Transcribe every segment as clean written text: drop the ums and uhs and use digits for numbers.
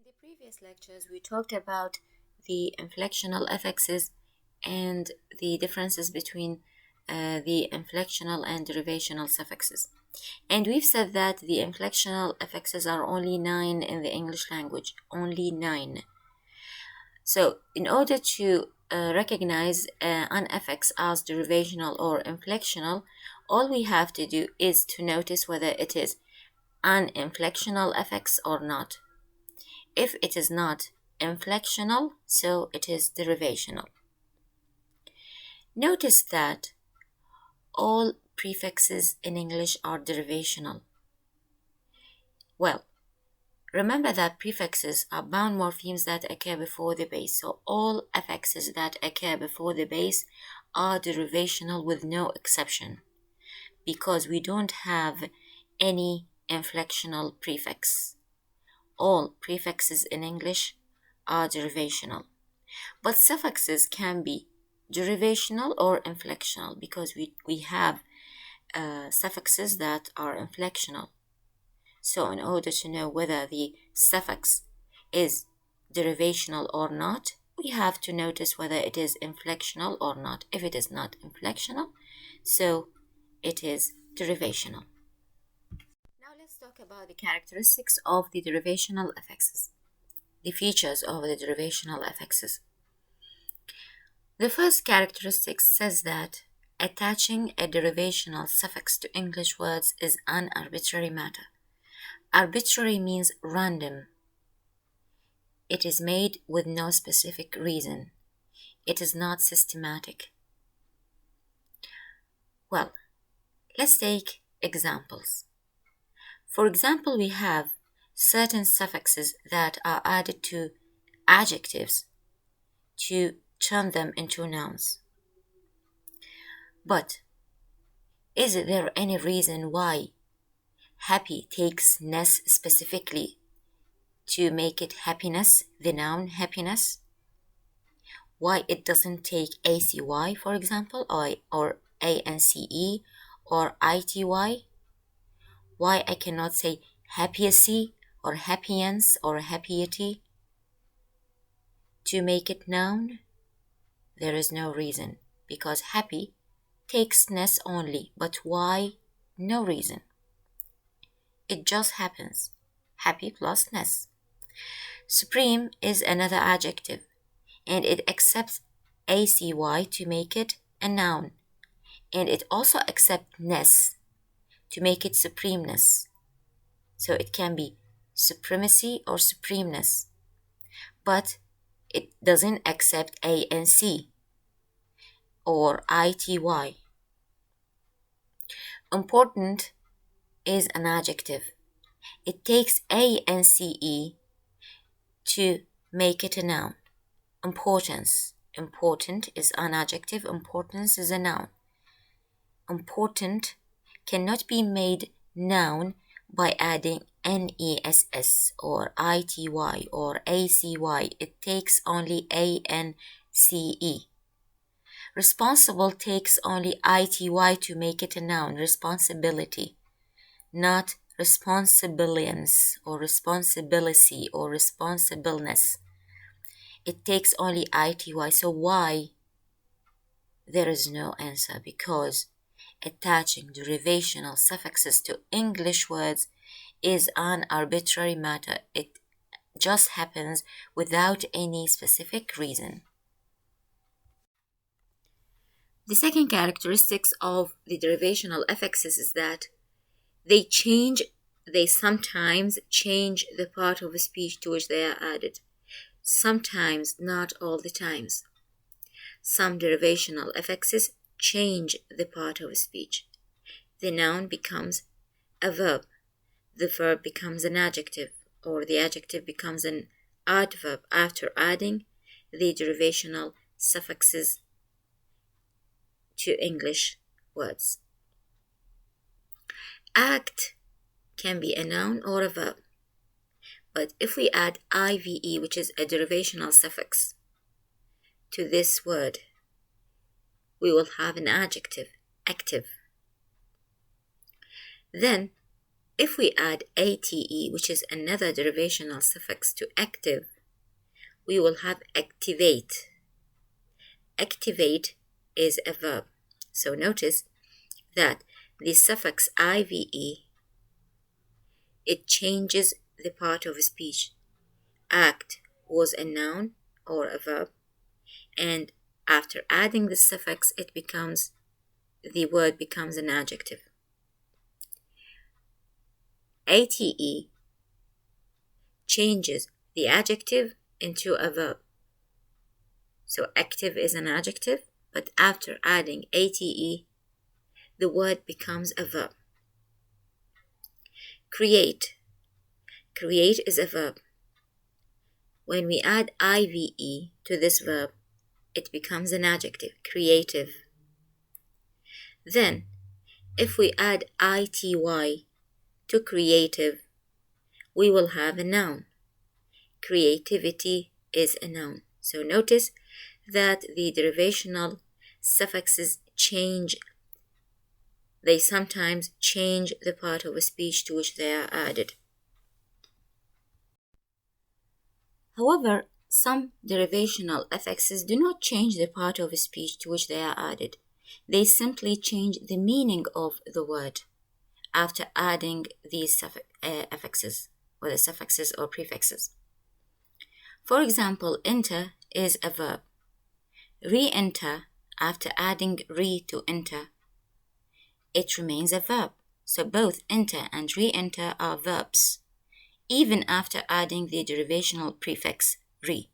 the previous lectures, we talked about the inflectional affixes and the differences between the inflectional and derivational suffixes. And we've said that the inflectional affixes are only 9 in the English language, only 9. So, in order to recognize an affix as derivational or inflectional, all we have to do is to notice whether it is an inflectional affix or not. If it is not inflectional, so it is derivational. Notice that all prefixes in English are derivational. Well, remember that prefixes are bound morphemes that occur before the base, so all affixes that occur before the base are derivational with no exception, because we don't have any inflectional prefix. All prefixes in English are derivational, but suffixes can be derivational or inflectional because we have suffixes that are inflectional. So in order to know whether the suffix is derivational or not, we have to notice whether it is inflectional or not. If it is not inflectional, so it is derivational. Now let's talk about the characteristics of the derivational affixes, the features of the derivational affixes. The first characteristic says that attaching a derivational suffix to English words is an arbitrary matter. Arbitrary means random. It is made with no specific reason. It is not systematic. Well, let's take examples. For example, we have certain suffixes that are added to adjectives to turn them into nouns. But is there any reason why happy takes ness specifically to make it happiness, the noun happiness? Why it doesn't take ACY, for example, or ANCE or ITY? Why I cannot say happiacy or happience or happiety to make it noun? There is no reason, because happy takes ness only, but why? No reason. It just happens. Happy plus ness. Supreme is another adjective, and it accepts ACY to make it a noun, and it also accepts ness to make it supremeness. So it can be supremacy or supremeness, but it doesn't accept ANC or ITY. Important is an adjective. It takes ANCE to make it a noun. Importance. Important is an adjective. Importance is a noun. Important cannot be made noun by adding NESS or ITY or ACY. It takes only ANCE. Responsible takes only ITY to make it a noun, responsibility, not responsibilience or responsibility or responsibleness. It takes only ITY. So why? There is no answer, because attaching derivational suffixes to English words is an arbitrary matter. It just happens without any specific reason. The second characteristics of the derivational affixes is that they sometimes change the part of a speech to which they are added. Sometimes, not all the times. Some derivational affixes change the part of a speech. The noun becomes a verb. The verb becomes an adjective, or the adjective becomes an adverb after adding the derivational suffixes to English words. Act can be a noun or a verb, but if we add IVE, which is a derivational suffix, to this word, we will have an adjective, active. Then If we add ate, which is another derivational suffix, to active, we will have activate. Activate is a verb. So notice that the suffix ive, it changes the part of speech. Act was a noun or a verb, and after adding the suffix, the word becomes an adjective. Ate changes the adjective into a verb. So active is an adjective, but after adding ate, the word becomes a verb. Create. Create is a verb. When we add ive to this verb, it becomes an adjective, creative. Then, if we add ity to creative, we will have a noun. Creativity is a noun. So notice that the derivational suffixes change. They sometimes change the part of a speech to which they are added. However, some derivational affixes do not change the part of a speech to which they are added. They simply change the meaning of the word after adding these affixes, or the suffixes or prefixes. For example, enter is a verb. Re-enter, after adding re to enter, it remains a verb. So both enter and re-enter are verbs, even after adding the derivational prefix re.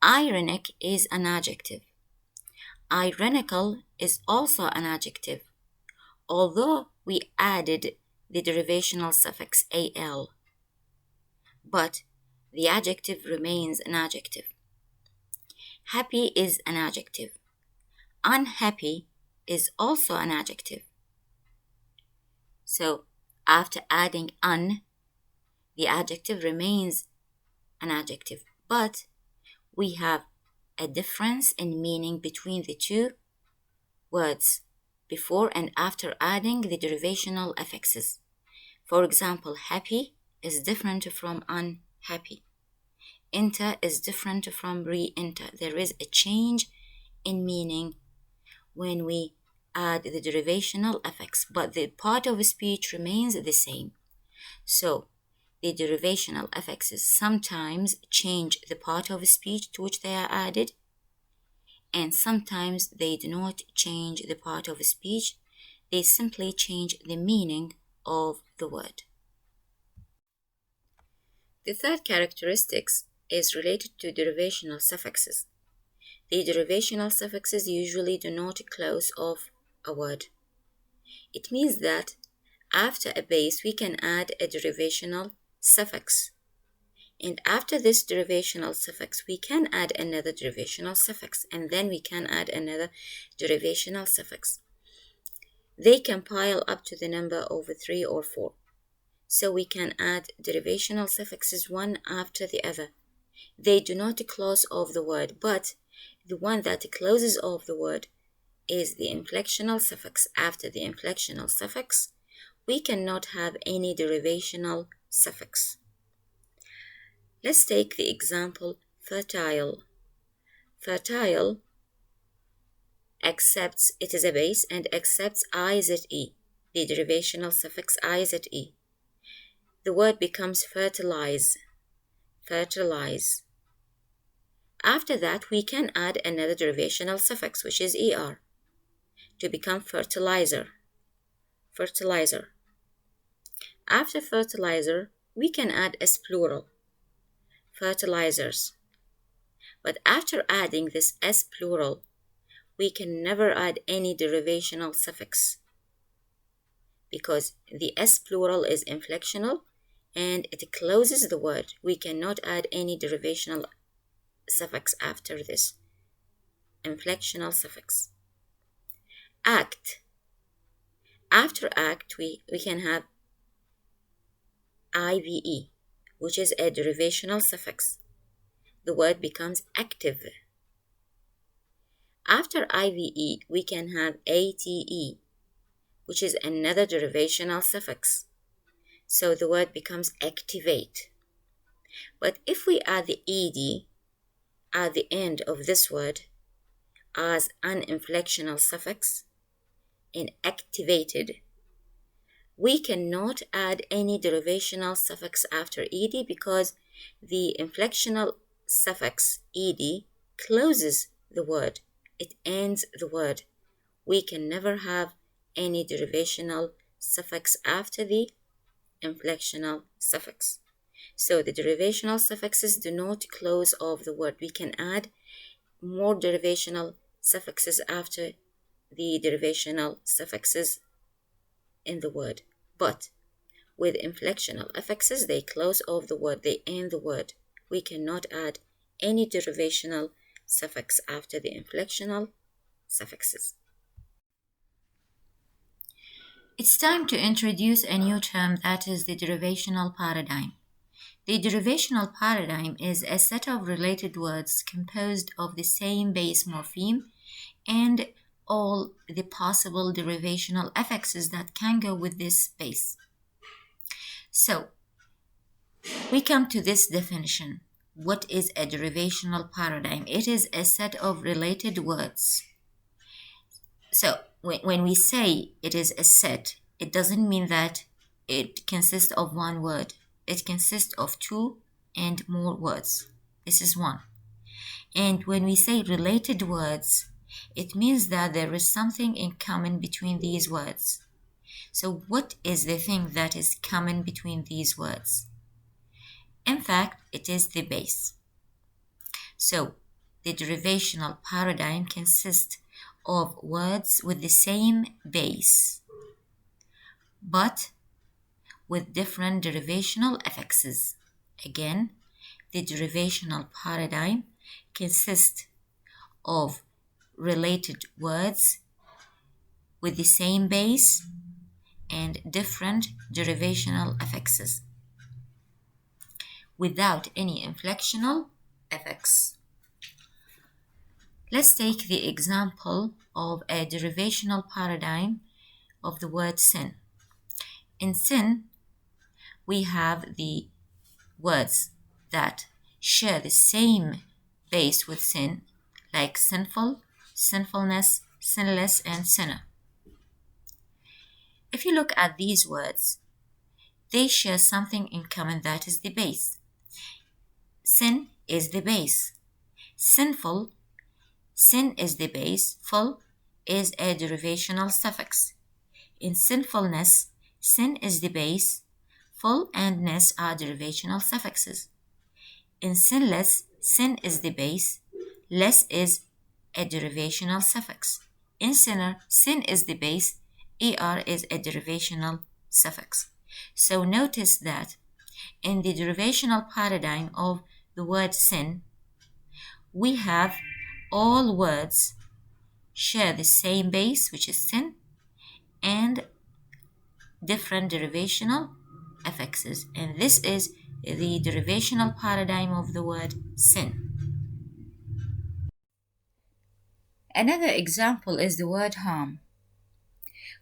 Ironic is an adjective. Ironical is also an adjective, although we added the derivational suffix al, but the adjective remains an adjective. Happy is an adjective. Unhappy is also an adjective. So after adding un, the adjective remains an adjective, but we have a difference in meaning between the two words before and after adding the derivational affixes. For example, happy is different from unhappy. Enter is different from re-enter. There is a change in meaning when we add the derivational affix, but the part of speech remains the same. So the derivational affixes sometimes change the part of speech to which they are added, and sometimes they do not change the part of speech. They simply change the meaning of the word. The third characteristic is related to derivational suffixes. The derivational suffixes usually denote a clause of a word. It means that after a base we can add a derivational suffix, and after this derivational suffix we can add another derivational suffix, and then we can add another derivational suffix. They can pile up to the number of 3 or 4. So we can add derivational suffixes one after the other. They do not close off the word, but the one that closes off the word is the inflectional suffix. After the inflectional suffix, we cannot have any derivational suffix. Let's take the example fertile. Fertile accepts, it is a base, and accepts IZE, the derivational suffix IZE. The word becomes fertilize. Fertilize. After that, we can add another derivational suffix, which is ER, to become fertilizer. Fertilizer. After fertilizer, we can add S plural, fertilizers. But after adding this S plural, we can never add any derivational suffix, because the S plural is inflectional and it closes the word. We cannot add any derivational suffix after this inflectional suffix. Act. After act, we can have IVE, which is a derivational suffix. The word becomes active. After IVE, we can have ATE, which is another derivational suffix. So the word becomes activate. But if we add the ed at the end of this word as an inflectional suffix in activated, we cannot add any derivational suffix after ed because the inflectional suffix ed closes the word, it ends the word. We can never have any derivational suffix after the inflectional suffix. So the derivational suffixes do not close off the word. We can add more derivational suffixes after the derivational suffixes in the word. But with inflectional affixes, they close off the word, they end the word. We cannot add any derivational suffix after the inflectional suffixes. It's time to introduce a new term, that is the derivational paradigm. The derivational paradigm is a set of related words composed of the same base morpheme and all the possible derivational affixes that can go with this base. So, we come to this definition. What is a derivational paradigm? It is a set of related words. So, when we say it is a set, it doesn't mean that it consists of one word. It consists of two and more words. This is one. And when we say related words, it means that there is something in common between these words. So what is the thing that is common between these words? In fact, it is the base. So the derivational paradigm consists of words with the same base, but with different derivational affixes. Again, the derivational paradigm consists of related words with the same base and different derivational affixes without any inflectional affix. Let's take the example of a derivational paradigm of the word sin. In sin, we have the words that share the same base with sin, like sinful, sinfulness, sinless, and sinner. If you look at these words, they share something in common, that is the base. Sin is the base. Sinful, sin is the base. Full is a derivational suffix. In sinfulness, sin is the base. Full and ness are derivational suffixes. In sinless, sin is the base. Less is a derivational suffix. In sinner, sin is the base. er is a derivational suffix. So notice that in the derivational paradigm of the word sin, we have all words share the same base, which is sin, and different derivational affixes. And this is the derivational paradigm of the word sin. Another example is the word harm.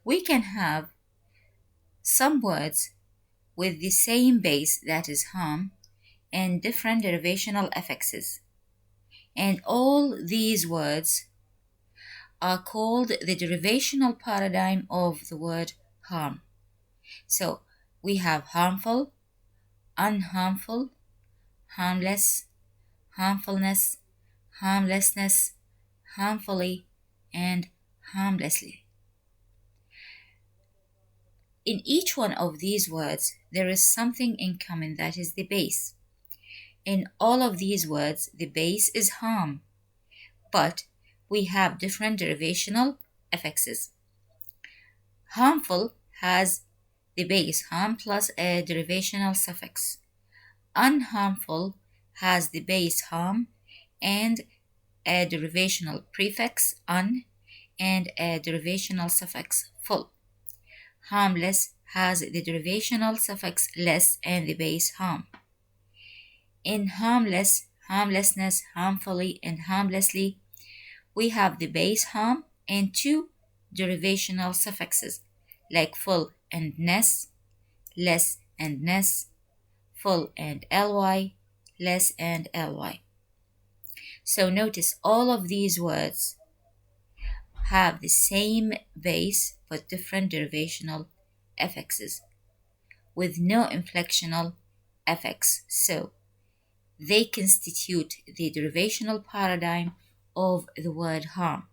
We can have some words with the same base, that is harm, and different derivational affixes. And all these words are called the derivational paradigm of the word harm. So we have harmful, unharmful, harmless, harmfulness, harmlessness, harmfully, and harmlessly. In each one of these words, there is something in common, that is the base. In all of these words, the base is harm, but we have different derivational affixes. Harmful has the base harm plus a derivational suffix. Unharmful has the base harm and a derivational prefix un and a derivational suffix full. Harmless has the derivational suffix less and the base harm. In harmless, harmlessness, harmfully, and harmlessly, we have the base harm and two derivational suffixes like full and ness, less and ness, full and ly, less and ly. So notice all of these words have the same base but different derivational affixes with no inflectional affix. So they constitute the derivational paradigm of the word harm.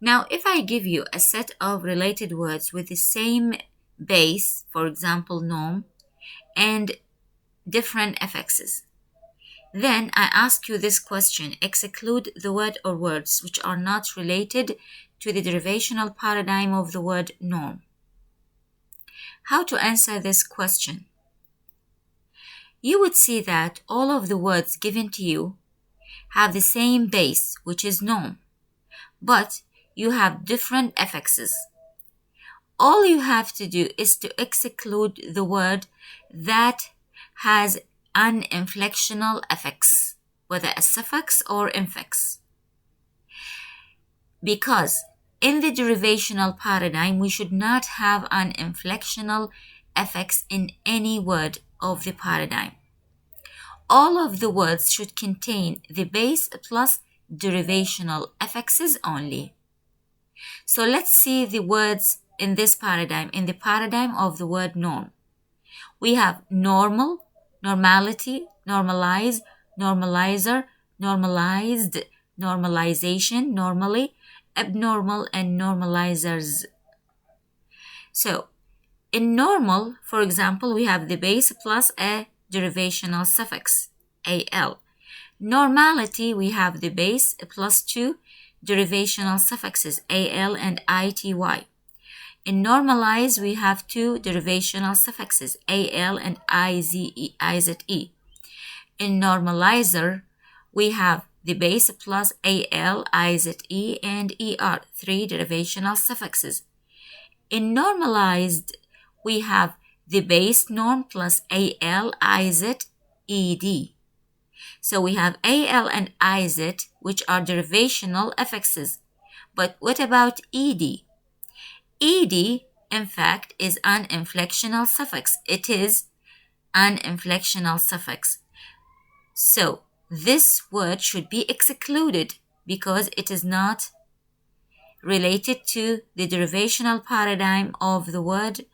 Now, if I give you a set of related words with the same base, for example, norm, and different affixes, then I ask you this question: exclude the word or words which are not related to the derivational paradigm of the word norm. How to answer this question? You would see that all of the words given to you have the same base, which is norm, but you have different affixes. All you have to do is to exclude the word that has an inflectional affix, whether a suffix or infix. Because in the derivational paradigm, we should not have an inflectional affix in any word of the paradigm. All of the words should contain the base plus derivational affixes only. So let's see the words in this paradigm, in the paradigm of the word norm. We have normal, normality, normalize, normalizer, normalized, normalization, normally, abnormal, and normalizers. So in normal, for example, we have the base plus a derivational suffix, al. Normality, we have the base plus two derivational suffixes, al and ity. In normalize, we have two derivational suffixes, al and ize. In normalizer, we have the base plus al, ize, and er, three derivational suffixes. In normalized, we have the base norm plus al, ize, ed. So we have al and ize, which are derivational affixes. But what about ed? Ed, in fact, is an inflectional suffix. It is an inflectional suffix. So this word should be excluded because it is not related to the derivational paradigm of the word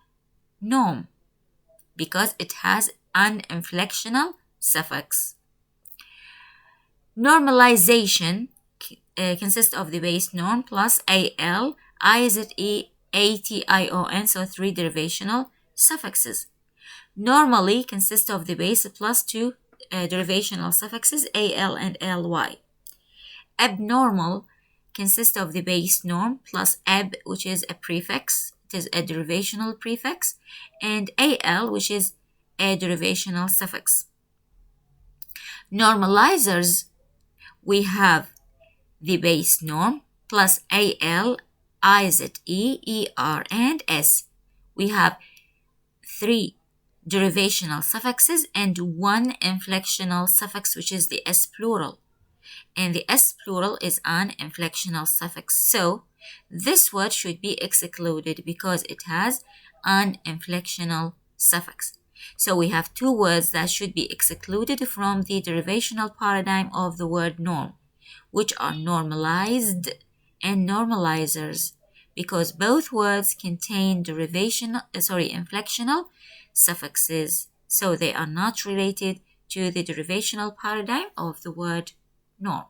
norm, because it has an inflectional suffix. Normalization consists of the base norm plus al, ize, ation, so three derivational suffixes. Normally consists of the base plus two derivational suffixes, al and ly. Abnormal consists of the base norm plus ab, which is a prefix, it is a derivational prefix, and al, which is a derivational suffix. Normalizers, we have the base norm plus al, ize, er, and s. We have three derivational suffixes and one inflectional suffix, which is the s plural. And the s plural is an inflectional suffix. So this word should be excluded because it has an inflectional suffix. So we have two words that should be excluded from the derivational paradigm of the word norm, which are normalized and normalizers, because both words contain inflectional suffixes, so they are not related to the derivational paradigm of the word norm.